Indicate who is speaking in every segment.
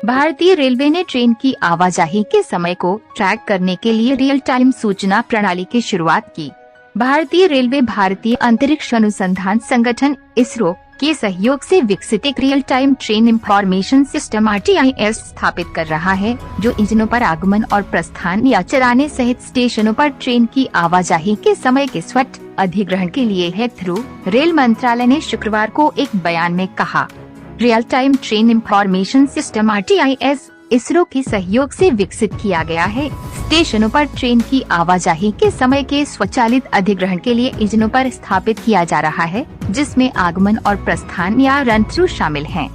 Speaker 1: भारतीय रेलवे ने ट्रेन की आवाजाही के समय को ट्रैक करने के लिए रियल टाइम सूचना प्रणाली की शुरुआत की। भारतीय रेलवे भारतीय अंतरिक्ष अनुसंधान संगठन इसरो के सहयोग से विकसित एक real time train information system RTIS स्थापित कर रहा है, जो इंजनों पर आगमन और प्रस्थान या चलाने सहित स्टेशनों पर ट्रेन की आवाजाही के समय के स्वत अधिग्रहण के लिए है। थ्रू रेल मंत्रालय ने शुक्रवार को एक बयान में कहा, real time train information system RTIS ISRO के सहयोग से विकसित किया गया है। स्टेशनों पर ट्रेन की आवाजाही के समय के स्वचालित अधिग्रहण के लिए इंजनों पर स्थापित किया जा रहा है, जिसमें आगमन और प्रस्थान या रन थ्रू शामिल हैं।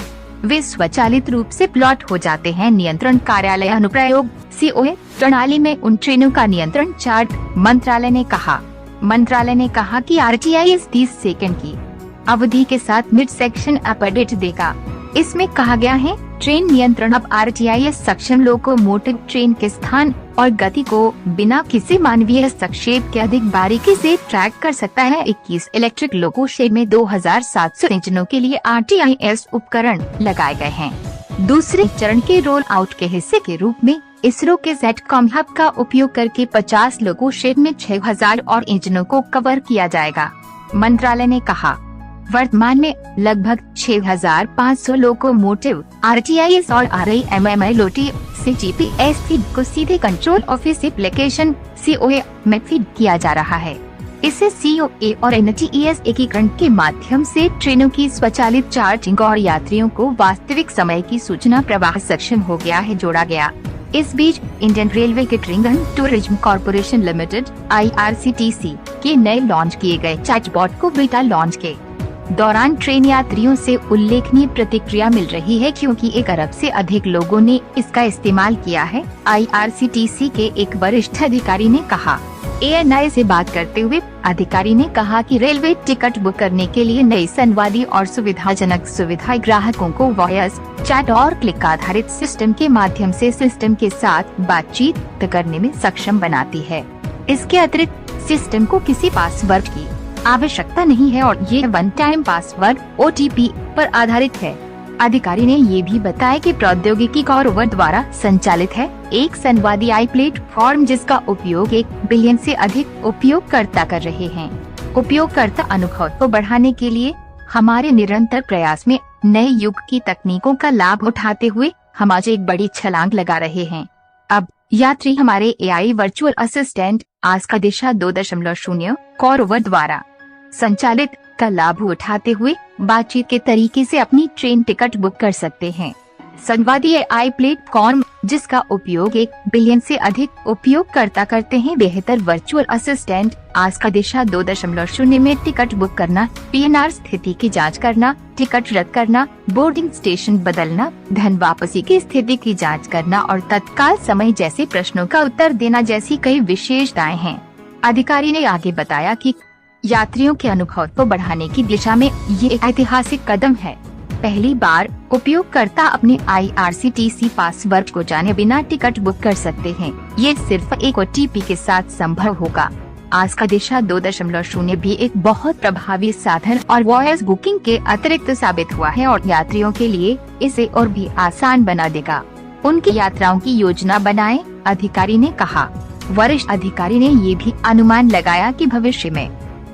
Speaker 1: वे स्वचालित रूप से प्लॉट हो जाते हैं। नियंत्रण कार्यालय अनुप्रयोग COA प्रणाली में उन ट्रेनों का नियंत्रण चार्ट मंत्रालय ने कहा कि RTIS 30 सेकंड की अवधि के साथ मिड सेक्शन अपडेट देगा। इसमें कहा गया है, ट्रेन नियंत्रण अब RTIS सक्षम लोकोमोटिव ट्रेन के स्थान और गति को बिना किसी मानवीय हस्तक्षेप के अधिक बारीकी से ट्रैक कर सकता है। 21 इलेक्ट्रिक लोकोशेड में 2700 इंजनों के लिए RTIS उपकरण लगाए गए हैं। दूसरे चरण के रोल आउट के हिस्से के रूप में इसरो के SATCOM हब का उपयोग करके 50 लोकोशेड में 6000 और इंजनों को कवर किया जाएगा। मंत्रालय ने कहा, वर्तमान में लगभग 6500 लोकोमोटिव RTIS और RIMMLOT से GPS फीड को सीधे कंट्रोल ऑफिस एप्लीकेशन COA में फीड किया जा रहा है। इससे COA और NTES एकीकरण के माध्यम से ट्रेनों की स्वचालित चार्जिंग और यात्रियों को वास्तविक समय की सूचना प्रवाह सक्षम हो गया है जोड़ा गया। इस बीच Indian railway catering and tourism corporation limited IRCTC के नए लॉन्च किए गए चैटबॉट को बीटा लॉन्च के दौरान ट्रेन यात्रियों से उल्लेखनीय प्रतिक्रिया मिल रही है, क्योंकि 1 अरब से अधिक लोगों ने इसका इस्तेमाल किया है। IRCTC के एक वरिष्ठ अधिकारी ने कहा। ANI से बात करते हुए अधिकारी ने कहा कि रेलवे टिकट बुक करने के लिए नई संवादी और सुविधाजनक सुविधा ग्राहकों को वॉयस चैट और क्लिक आधारित सिस्टम के माध्यम से सिस्टम के साथ बातचीत करने में सक्षम बनाती है। इसके अतिरिक्त सिस्टम को किसी पासवर्ड की आवश्यकता नहीं है और ये वन टाइम पासवर्ड OTP पर आधारित है। अधिकारी ने ये भी बताया कि प्रौद्योगिकी कॉरओवर द्वारा संचालित है एक संवादी आई प्लेटफॉर्म, जिसका उपयोग 1 बिलियन से अधिक उपयोगकर्ता कर रहे हैं। उपयोगकर्ता अनुभव को बढ़ाने के लिए हमारे निरंतर प्रयास में नए युग की तकनीकों का लाभ उठाते हुए हम आज एक बड़ी छलांग लगा रहे हैं। अब यात्री हमारे AI वर्चुअल असिस्टेंट आज का दिशा 2.0 कॉरओवर द्वारा संचालित का लाभ उठाते हुए बातचीत के तरीके से अपनी ट्रेन टिकट बुक कर सकते हैं। संवादी AI प्लेटफॉर्म, जिसका उपयोग 1 बिलियन से अधिक उपयोगकर्ता करते हैं। बेहतर वर्चुअल असिस्टेंट आज का दिशा 2.0 में टिकट बुक करना, PNR स्थिति की जांच करना, टिकट रद्द करना, बोर्डिंग स्टेशन बदलना, धन वापसी की स्थिति की जांच करना और तत्काल समय जैसे प्रश्नों का उत्तर देना जैसी कई विशेषताएं हैं। अधिकारी ने आगे बताया कि यात्रियों के अनुभव को बढ़ाने की दिशा में ये एक ऐतिहासिक कदम है। पहली बार उपयोगकर्ता अपने IRCTC पासवर्ड को जाने बिना टिकट बुक कर सकते हैं। ये सिर्फ एक OTP के साथ संभव होगा। आज का दिशा 2.0 भी एक बहुत प्रभावी साधन और वॉयस बुकिंग के अतिरिक्त साबित हुआ है और यात्रियों के लिए इसे और भी आसान बना देगा। उनकी यात्राओं की योजना बनाएं, अधिकारी ने कहा। वरिष्ठ अधिकारी ने ये भी अनुमान लगाया कि भविष्य में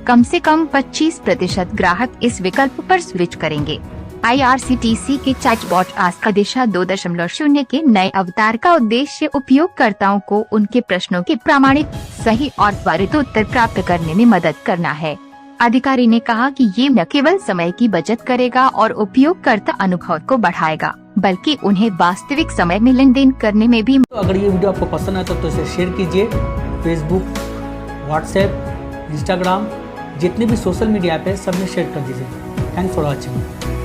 Speaker 1: कम से कम 25% ग्राहक इस विकल्प पर स्विच करेंगे। IRCTC के चैटबॉट आज का दिशा 2.0 के नए अवतार का उद्देश्य उपयोगकर्ताओं को उनके प्रश्नों के प्रामाणिक, सही और त्वरित उत्तर प्राप्त करने में मदद करना है। अधिकारी ने कहा कि ये न केवल समय की बचत करेगा और उपयोगकर्ता अनुभव को बढ़ाएगा, बल्कि उन्हें वास्तविक समय में लेन देन करने में भी।
Speaker 2: तो अगर ये वीडियो आपको पसंद आया तो इसे शेयर कीजिए। Facebook, WhatsApp, Instagram, जितने भी सोशल मीडिया ऐप है सब में शेयर कर दीजिए। Thanks for watching.